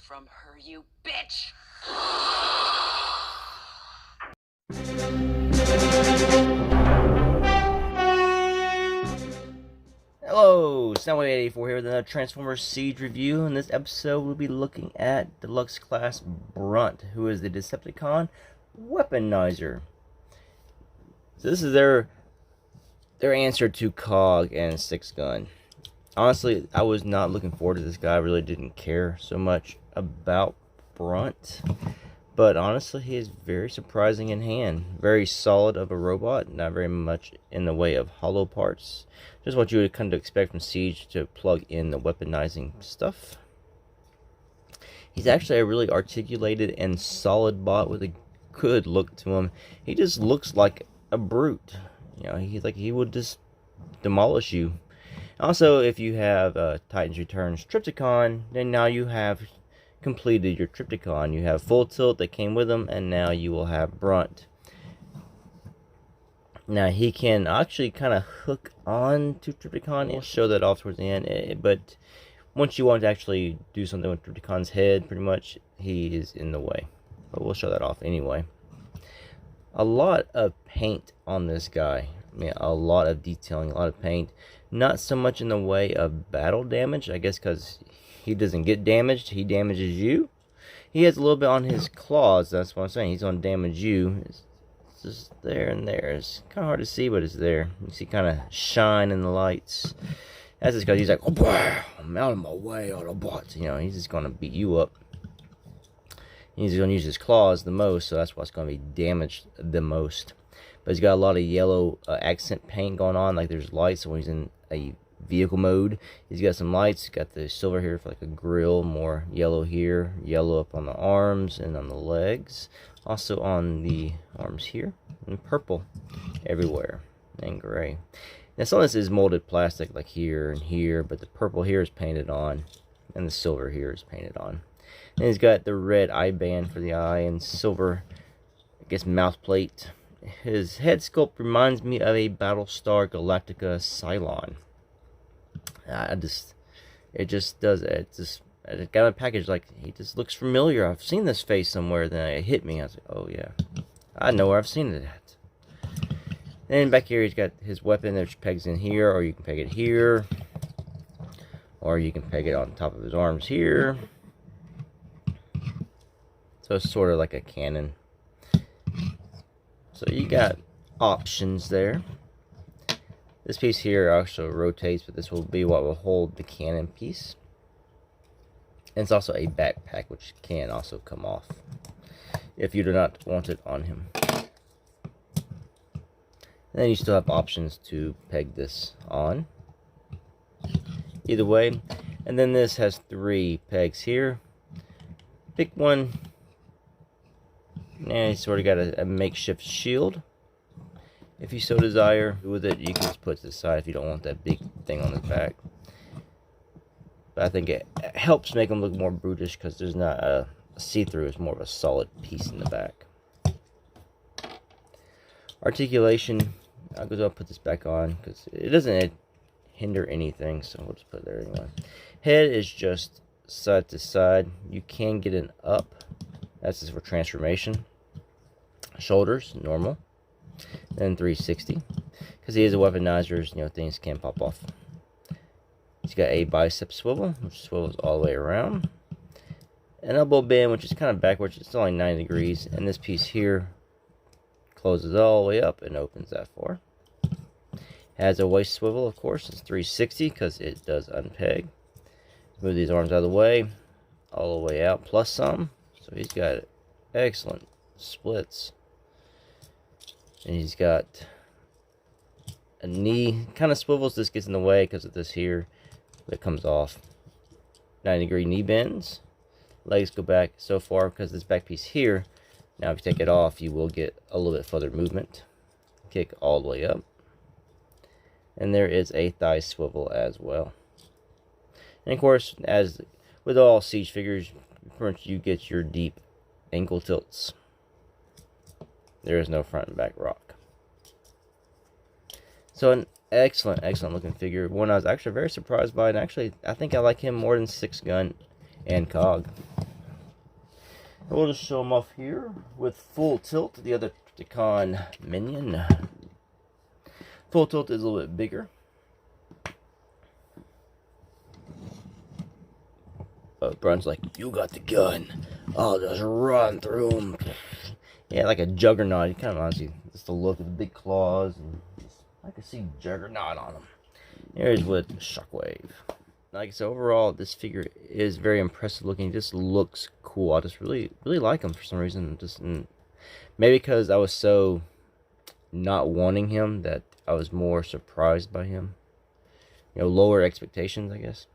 from her, you bitch! Hello, Soundwave84 here with another Transformers Siege review. In this episode, we'll be looking at Deluxe Class Brunt, who is the Decepticon Weaponizer. So this is their answer to Cog and Six Gun. Honestly, I was not looking forward to this guy. I really didn't care so much about Brunt. But honestly, he is very surprising in hand. Very solid of a robot. Not very much in the way of hollow parts. Just what you would kind of expect from Siege to plug in the weaponizing stuff. He's actually a really articulated and solid bot with a good look to him. He just looks like a brute. You know, he would just demolish you. Also, if you have Titans Returns Trypticon, then now you have completed your Trypticon. You have full tilt that came with him, and now you will have Brunt. Now he can actually kind of hook on to Trypticon. We'll show that off towards the end, but once you want to actually do something with Trypticon's head, pretty much he is in the way. But we'll show that off anyway. A lot of paint on this guy. I mean, a lot of detailing, a lot of paint. Not so much in the way of battle damage, I guess, because he doesn't get damaged, he damages you. He has a little bit on his claws, that's what I'm saying. He's going to damage you. It's just there and there. It's kind of hard to see, but it's there. You see kind of shine in the lights. That's just because he's like, oh boy, I'm out of my way, Autobots. You know, he's just going to beat you up. He's going to use his claws the most, so that's what's going to be damaged the most. But he's got a lot of yellow accent paint going on, like there's lights when he's in a vehicle mode. He's got some lights. He's got the silver here for like a grill, more yellow here, yellow up on the arms and on the legs, also on the arms here, and purple everywhere, and gray. Now some of this is molded plastic, like here and here, but the purple here is painted on, and the silver here is painted on. And he's got the red eye band for the eye, and silver, I guess, mouth plate. His head sculpt reminds me of a Battlestar Galactica Cylon. It just does it. I got a package, like, he just looks familiar. I've seen this face somewhere. Then it hit me. I was like, oh yeah, I know where I've seen it at. Then back here, he's got his weapon, which pegs in here, or you can peg it here, or you can peg it on top of his arms here. So it's sort of like a cannon. So you got options there. This piece here also rotates, but this will be what will hold the cannon piece. And it's also a backpack, which can also come off if you do not want it on him. And then you still have options to peg this on. Either way. And then this has 3 pegs here. Pick one. And you sort of got a makeshift shield. If you so desire, with it, you can just put it to the side if you don't want that big thing on the back. But I think it helps make them look more brutish because there's not a see-through. It's more of a solid piece in the back. Articulation. I'll go put this back on because it doesn't hinder anything. So we'll just put it there anyway. Head is just side to side. You can get an up. That's just for transformation. Shoulders, normal. Then 360. Because he is a weaponizer, you know, things can pop off. He's got a bicep swivel, which swivels all the way around. An elbow bend, which is kind of backwards. It's only 90 degrees. And this piece here closes all the way up and opens that far. Has a waist swivel, of course. It's 360 because it does unpeg. Move these arms out of the way. All the way out, plus some. So he's got excellent splits. And he's got a knee, kind of swivels. This gets in the way because of this here that comes off. 90-degree knee bends. Legs go back so far because this back piece here. Now if you take it off, you will get a little bit further movement. Kick all the way up. And there is a thigh swivel as well. And of course, as with all Siege figures, pretty much you get your deep ankle tilts. There is no front and back rock. So an excellent looking figure. One I was actually very surprised by, and actually I think I like him more than Six Gun and Cog. We'll just show him off here with full tilt, the other Trypticon minion. Full tilt is a little bit bigger. Brunt's like, you got the gun. I'll just run through him. Yeah, like a juggernaut. He kind of reminds you, just the look of the big claws. And I can see juggernaut on him. Here's with Shockwave. Like I said, overall, this figure is very impressive looking. It just looks cool. I just really like him for some reason. Maybe because I was so not wanting him that I was more surprised by him. You know, lower expectations, I guess.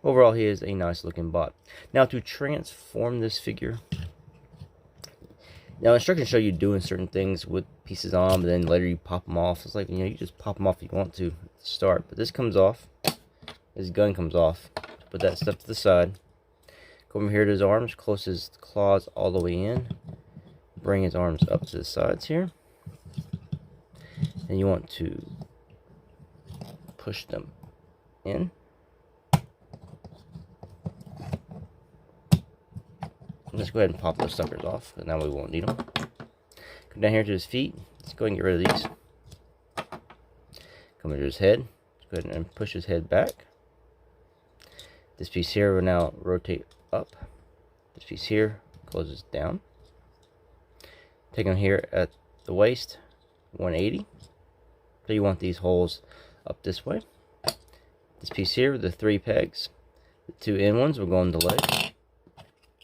Overall, he is a nice looking bot. Now, to transform this figure, now instructions show you doing certain things with pieces on, but then later you pop them off. It's like, you know, you just pop them off if you want to start. But this comes off. His gun comes off. Put that stuff to the side. Go over here to his arms. Close his claws all the way in. Bring his arms up to the sides here. And you want to push them in. Let's go ahead and pop those suckers off, because now we won't need them. Come down here to his feet. Let's go ahead and get rid of these. Come into his head. Let's go ahead and push his head back. This piece here will now rotate up. This piece here closes down. Take him here at the waist, 180. So you want these holes up this way. This piece here, the 3 pegs. The 2 end ones will go on the leg,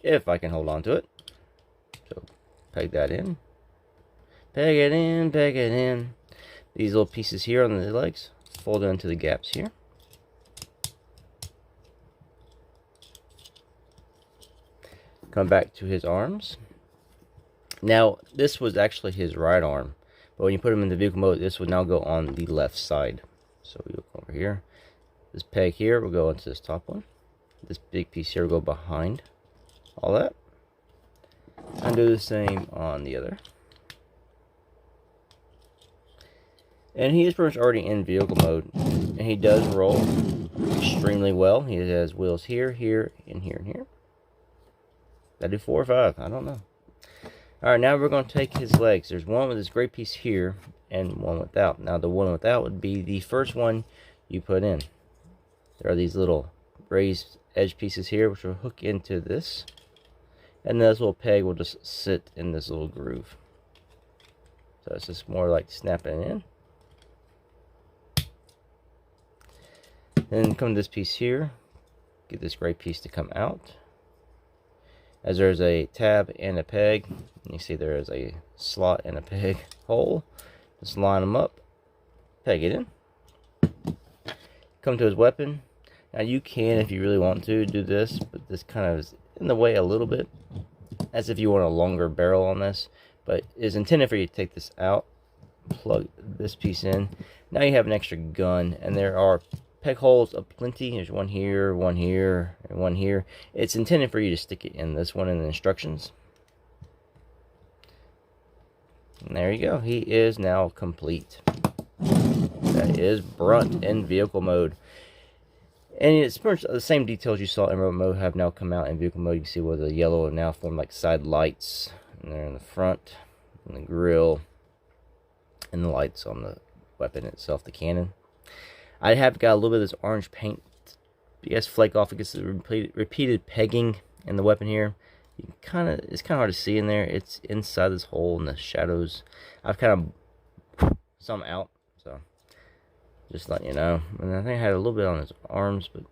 if I can hold on to it. So peg that in. Peg it in, peg it in. These little pieces here on the legs fold into the gaps here. Come back to his arms. Now, this was actually his right arm, but when you put him in the vehicle mode, this would now go on the left side. So we'll go over here. This peg here will go into this top one. This big piece here will go behind all that. And do the same on the other. And he is pretty much already in vehicle mode, and he does roll extremely well. He has wheels here, here, and here, and here. Did I do 4 or 5? I don't know. Alright, now we're going to take his legs. There's one with this gray piece here, and one without. Now, the one without would be the first one you put in. There are these little raised edge pieces here, which will hook into this. And this little peg will just sit in this little groove. So it's just more like snapping it in. Then come to this piece here. Get this gray piece to come out. As there's a tab and a peg. And you see there is a slot and a peg hole. Just line them up. Peg it in. Come to his weapon. Now you can, if you really want to, do this. But this kind of is in the way a little bit. As if you want a longer barrel on this. But it's intended for you to take this out. Plug this piece in. Now you have an extra gun. And there are peg holes aplenty. There's one here, and one here. It's intended for you to stick it in this one in the instructions. And there you go. He is now complete. That is Brunt in vehicle mode. And it's pretty much the same details you saw in remote mode have now come out in vehicle mode. You can see where the yellow now form like side lights. And they're in the front, and the grill, and the lights on the weapon itself, the cannon. I have got a little bit of this orange paint, I guess, flake off against the repeated pegging in the weapon here. You it's kind of hard to see in there. It's inside this hole in the shadows. I've kind of some out, so just letting you know. And I think I had a little bit on his arms, but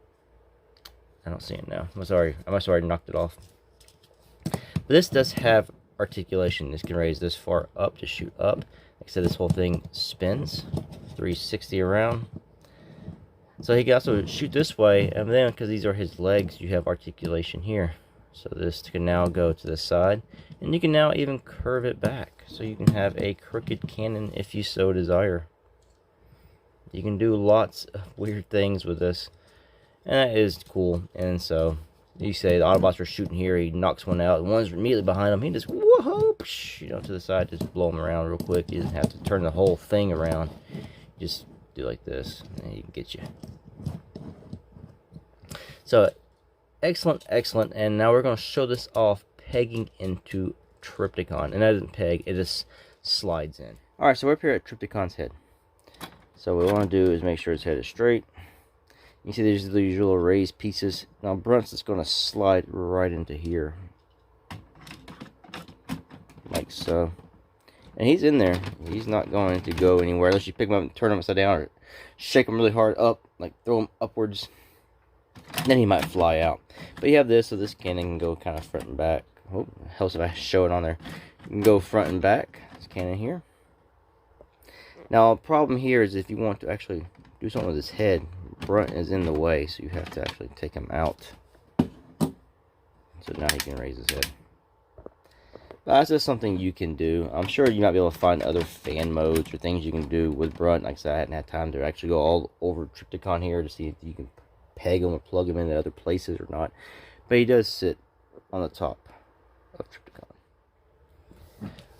I don't see it now. I must have already knocked it off. But this does have articulation. This can raise this far up to shoot up. Like I said, this whole thing spins 360 around. So he can also shoot this way, and then because these are his legs, you have articulation here. So this can now go to the side, and you can now even curve it back. So you can have a crooked cannon if you so desire. You can do lots of weird things with this, and that is cool. And so you say the Autobots are shooting here, he knocks one out, and one's immediately behind him. He just whoa, you know, to the side, just blow him around real quick. You doesn't have to turn the whole thing around. Just do like this, and he can get you. So excellent, and now we're going to show this off pegging into Trypticon. And that doesn't peg, it just slides in. Alright, so we're up here at Trypticon's head. So what we want to do is make sure his head is straight. You see there's these little raised pieces. Now Brunt's just going to slide right into here. Like so. And he's in there. He's not going to go anywhere unless you pick him up and turn him upside down or shake him really hard up, like throw him upwards. Then he might fly out. But you have this, so this cannon can go kind of front and back. Oh, helps if I show it on there. You can go front and back. This cannon here. Now, the problem here is if you want to actually do something with his head, Brunt is in the way, so you have to actually take him out. So now he can raise his head. But that's just something you can do. I'm sure you might be able to find other fan modes or things you can do with Brunt. Like I said, I hadn't had time to actually go all over Trypticon here to see if you can peg him or plug him into other places or not. But he does sit on the top of Trypticon.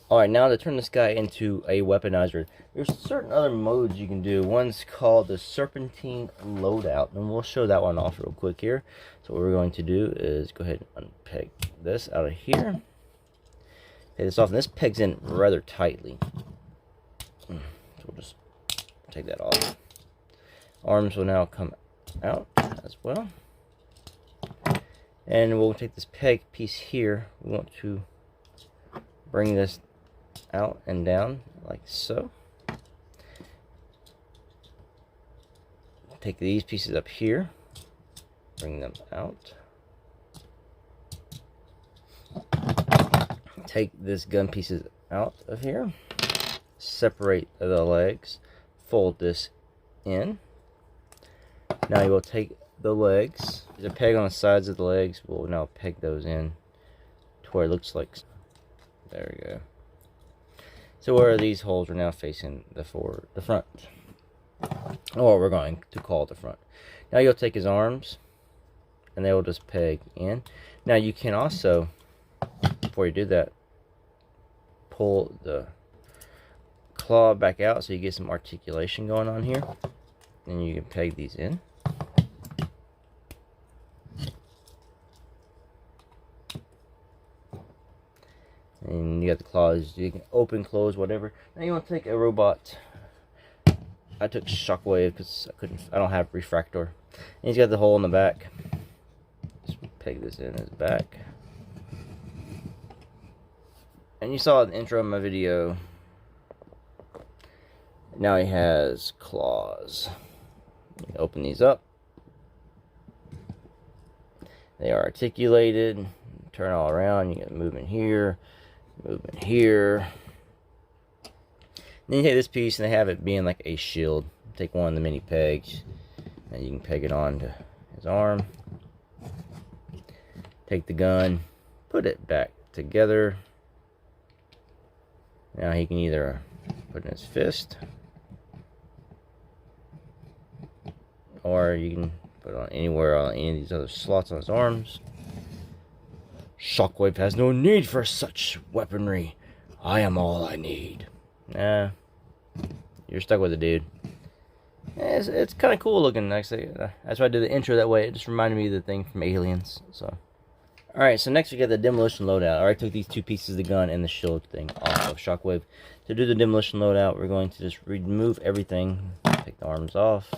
Alright, now to turn this guy into a weaponizer, there's certain other modes you can do. One's called the Serpentine Loadout, and we'll show that one off real quick here. So what we're going to do is go ahead and unpeg this out of here. Take this off, and this pegs in rather tightly. So we'll just take that off. Arms will now come out as well. And we'll take this peg piece here. We want to bring this out and down like so. Take these pieces up here, bring them out. Take this gun pieces out of here, separate the legs, fold this in. Now you will take the legs, there's a peg on the sides of the legs, we'll now peg those in to where it looks like, there we go. So where these holes are now facing the front, or we're going to call it the front. Now you'll take his arms, and they will just peg in. Now you can also, before you do that, pull the claw back out so you get some articulation going on here. And you can peg these in. And you got the claws, you can open, close, whatever. Now you want to take a robot. I took Shockwave because I don't have refractor. And he's got the hole in the back. Just peg this in his back. And you saw in the intro of my video. Now he has claws. You can open these up. They are articulated. Turn all around. You get movement here. Movement here. Then you take this piece and they have it being like a shield. Take one of the mini pegs and you can peg it onto his arm. Take the gun, put it back together. Now he can either put it in his fist, or you can put it on anywhere on any of these other slots on his arms. Shockwave has no need for such weaponry. I am all I need. Nah, you're stuck with it, dude. It's kind of cool looking, actually. That's why I did the intro that way. It just reminded me of the thing from Aliens. So, alright, so next we got the Demolition loadout. I already took these two pieces of the gun and the shield thing off of Shockwave. To do the Demolition loadout, we're going to just remove everything. Take the arms off.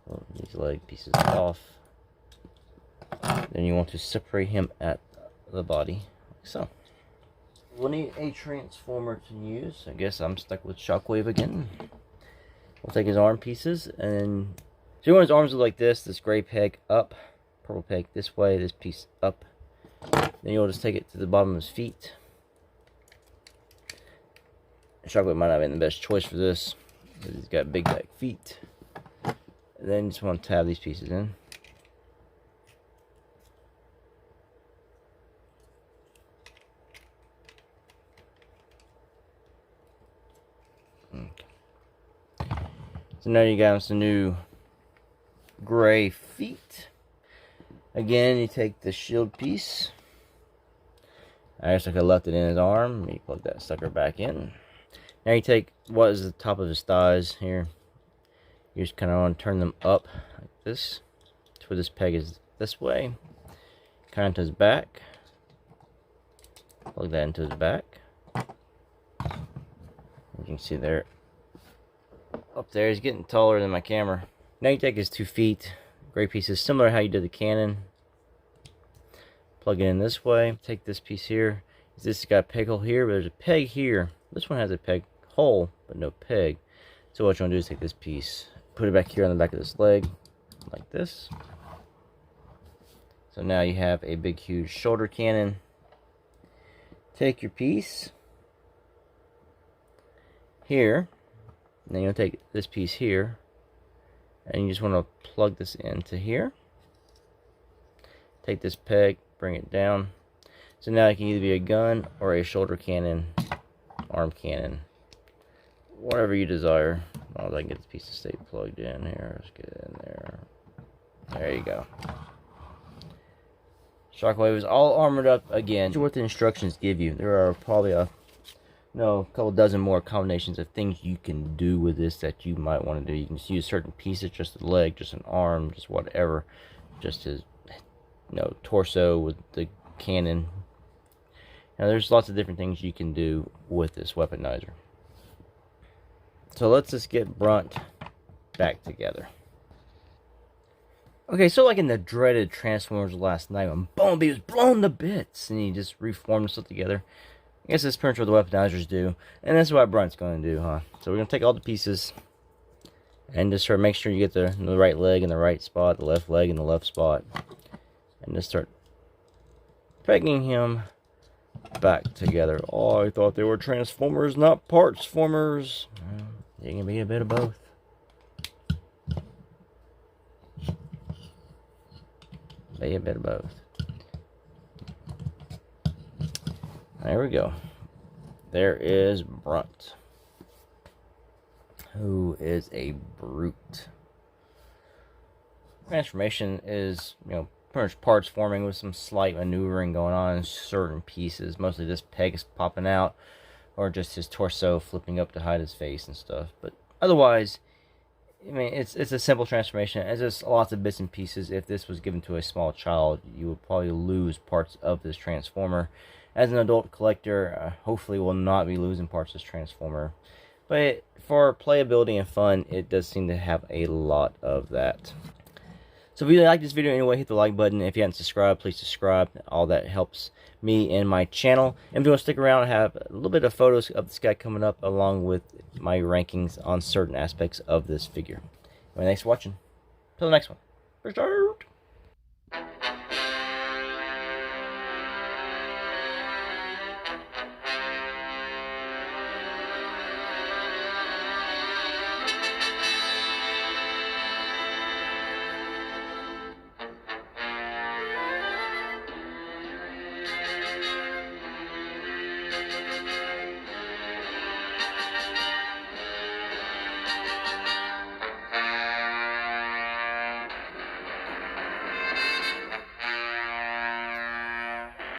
Pull these leg pieces off. Then you want to separate him at the body, like so. We'll need a transformer to use. I guess I'm stuck with Shockwave again. We'll take his arm pieces, and so you want his arms look like this gray peg up, purple peg this way, this piece up. Then you'll just take it to the bottom of his feet. Shockwave might not have been the best choice for this, because he's got big back feet. And then you just want to tab these pieces in. Okay. So now you got some new gray feet. Again, you take the shield piece. I guess I could have left it in his arm. You plug that sucker back in. Now you take what is the top of his thighs here. You just kind of want to turn them up like this. To where this peg is this way. Kind of to his back. Plug that into his back. You can see there, up there, he's getting taller than my camera. Now you take his 2 feet, gray pieces, similar to how you did the cannon. Plug it in this way. Take this piece here. This got a peg hole here, but there's a peg here. This one has a peg hole, but no peg. So what you want to do is take this piece, put it back here on the back of this leg, like this. So now you have a big, huge shoulder cannon. Take your piece here, and then you'll take this piece here, and you just want to plug this into here. Take this peg, bring it down. So now it can either be a gun or a shoulder cannon, arm cannon, whatever you desire. As long as I can get this piece to stay plugged in here. Let's get it in there. There you go. Shockwave is all armored up again. This is what the instructions give you. There are probably a couple dozen more combinations of things you can do with this that you might want to do. You can just use certain pieces, just a leg, just an arm, just whatever, just his torso with the cannon. Now there's lots of different things you can do with this weaponizer. So let's just get Brunt back together. Okay, so like in the dreaded Transformers last night when Bumblebee was blown to bits and he just reformed himself together, I guess that's pretty much what the weaponizers do, and that's what Brunt's going to do, huh? So we're going to take all the pieces and just sort of make sure you get the right leg in the right spot, the left leg in the left spot, and just start pegging him back together. Oh, I thought they were Transformers, not Parts-formers. It can be a bit of both. Be a bit of both. There we go. There is Brunt, who is a brute. Transformation is, pretty much parts forming with some slight maneuvering going on in certain pieces. Mostly this peg is popping out, or just his torso flipping up to hide his face and stuff. But otherwise, it's a simple transformation. It's just lots of bits and pieces. If this was given to a small child, you would probably lose parts of this Transformer. As an adult collector, hopefully will not be losing parts of this Transformer. But for playability and fun, it does seem to have a lot of that. So if you like this video anyway, hit the like button. If you haven't subscribed, please subscribe. All that helps me and my channel. And if you want to stick around, I have a little bit of photos of this guy coming up along with my rankings on certain aspects of this figure. Anyway, thanks for watching. Till the next one. Peace out.